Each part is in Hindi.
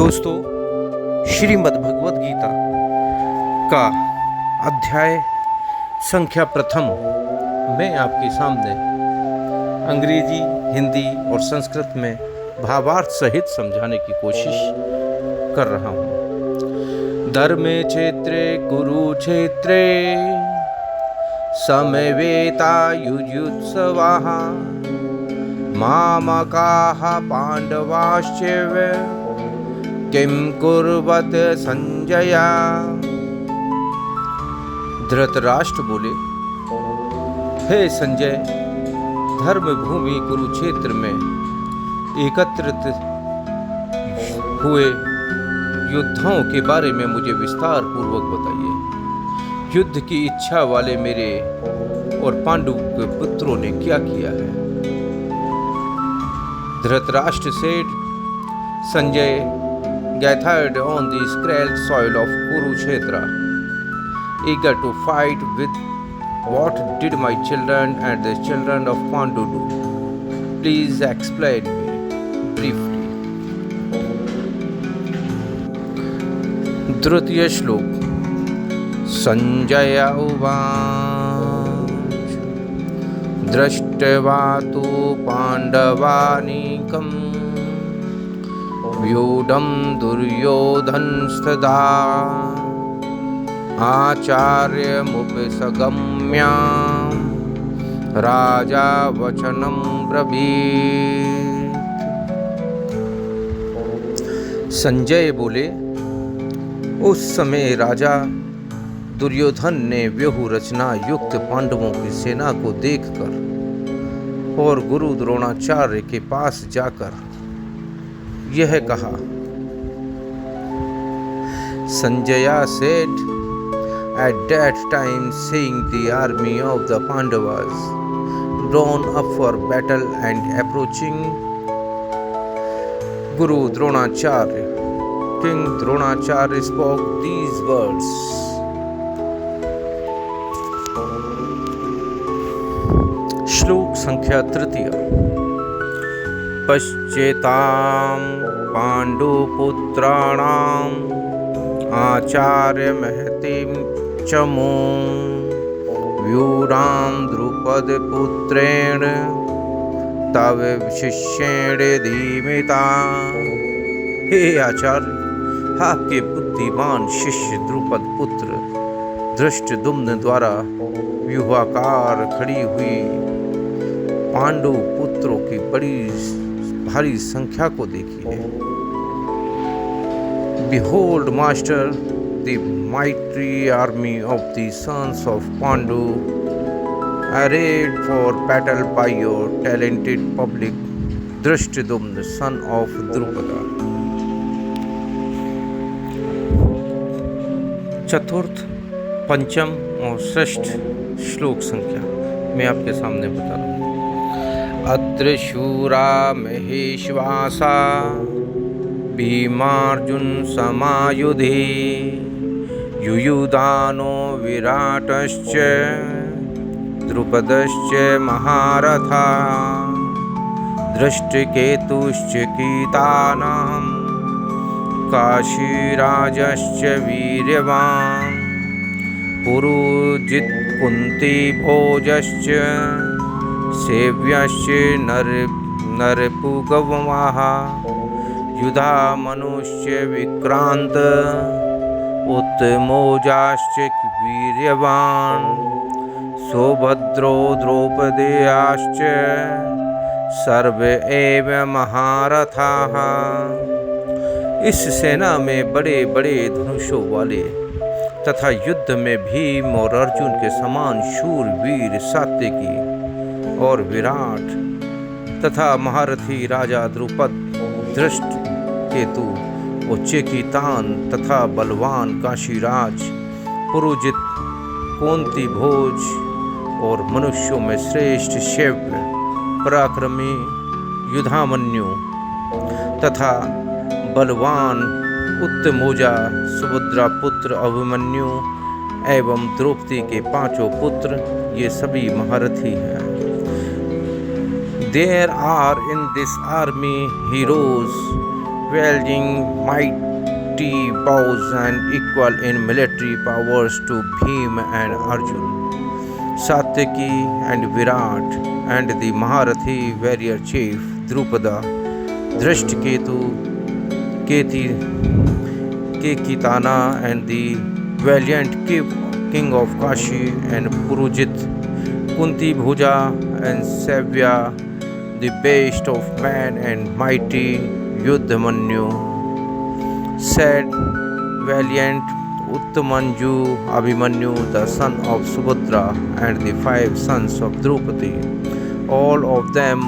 दोस्तों, श्रीमद् भगवद गीता का अध्याय संख्या प्रथम मैं आपके सामने अंग्रेजी, हिंदी और संस्कृत में भावार्थ सहित समझाने की कोशिश कर रहा हूँ। धर्मे क्षेत्रे कुरुक्षेत्रे समवेता युयुत्सवाः मामकाः पांडवाश्चैव किं कुर्वत संजय। धृतराष्ट्र बोले, हे संजय, धर्म भूमि कुरुक्षेत्र में एकत्रित हुए योद्धाओं के बारे में मुझे विस्तार पूर्वक बताइए। युद्ध की इच्छा वाले मेरे और पांडु के पुत्रों ने क्या किया है? Dhritarashtra said, Sanjay gathered on the scald soil of Kurukshetra, eager to fight with what did my children and the children of Pandu do? Please explain me briefly. तृतीय श्लोक। संजय उवाच दृष्ट्वा तु पाण्डवानीकम् व्यूढं दुर्योधनस्तदा आचार्यमुपसगम्य राजा वचनं ब्रवीत्। संजय बोले, उस समय राजा दुर्योधन ने व्यूह रचना युक्त पांडवों की सेना को देखकर और गुरु द्रोणाचार्य के पास जाकर यह कहा। Sanjay said, at that time seeing the army of the Pandavas drawn up for battle and approaching Guru Dronacharya, King Dronacharya spoke these words. श्लोक संख्या तृतीय। पश्चेतां पाण्डुपुत्राणाम् आचार्य महतीं चमूं व्यूढां द्रुपदपुत्रेण तव शिष्येण धीमिता। हे आचार्य, आपके बुद्धिमान शिष्य द्रुपद पुत्र धृष्टद्युम्न द्वारा व्यूहाकार खड़ी हुई पांडु पुत्रों की बड़ी भारी संख्या को देखिए। Behold, master, the mighty army of the sons of Pandu, arrayed for battle by your talented public Drishtadyumna, son of Drupada। चतुर्थ, पंचम और षष्ठ श्लोक संख्या मैं आपके सामने बता रहा हूँ। अत्र शूरा महेश्वासा भीमार्जुन समायुधे युयुधानो विराटश्च द्रुपदश्च महारथा दृष्टकेतुश्च कीतानां काशीराजश्च वीर्यवान् पुरुजित् कुन्तीभोजश्च सेव्यश्च नरपुगवः युधामनुश्च विक्रान्त उत्तमोजाश्च वीर्यवान् सौभद्रो द्रौपदेयाश्च सर्व एव महारथाः। इस सेना में बड़े बड़े धनुषों वाले तथा युद्ध में भीम और अर्जुन के समान शूरवीर सात्यकी और विराट तथा महारथी राजा द्रुपद, धृष्ट केतु और चेकितान तथा बलवान काशीराज पुरुजित, कुंती भोज और मनुष्यों में श्रेष्ठ शैव्य पराक्रमी युधामन्यु तथा बलवान उत्तमोजा सुभद्रा पुत्र अभिमन्यु एवं द्रौपदी के पांचों पुत्र, ये सभी महारथी हैं। There are in this army heroes wielding mighty bows and equal in military powers to Bhima and Arjun, Satyaki and Virat, and the Maharathi warrior chief Drupada, Drishtaketu, Kekitana, and the valiant king of Kashi and Purujit, Kunti Bhuja and Savya, the best of man and mighty Yuddhamanyu, said valiant Uttamanju Abhimanyu, the son of Subhadra, and the 5 sons of Draupadi, all of them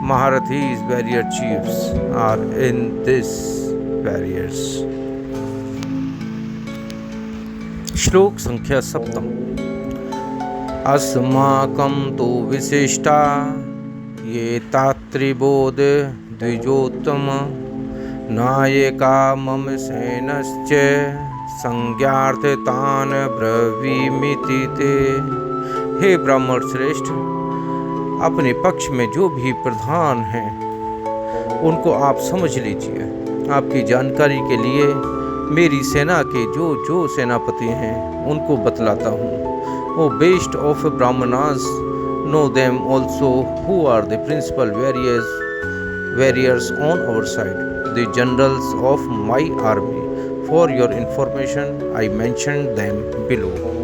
Maharathis warrior chiefs, are in this warriors. श्लोक संख्या सप्तम। अस्माकं तु विशिष्टा ये तात्रिबोध द्विजोत्तम नायका मम सेनश्च संज्ञार्थतान् ब्रवीमिति ते। हे ब्राह्मण श्रेष्ठ, अपने पक्ष में जो भी प्रधान हैं उनको आप समझ लीजिए। आपकी जानकारी के लिए मेरी सेना के जो सेनापति हैं उनको बतलाता हूँ। O best of Brahmanas, know them also who are the principal warriors on our side, the generals of my army. For your information, I mentioned them below.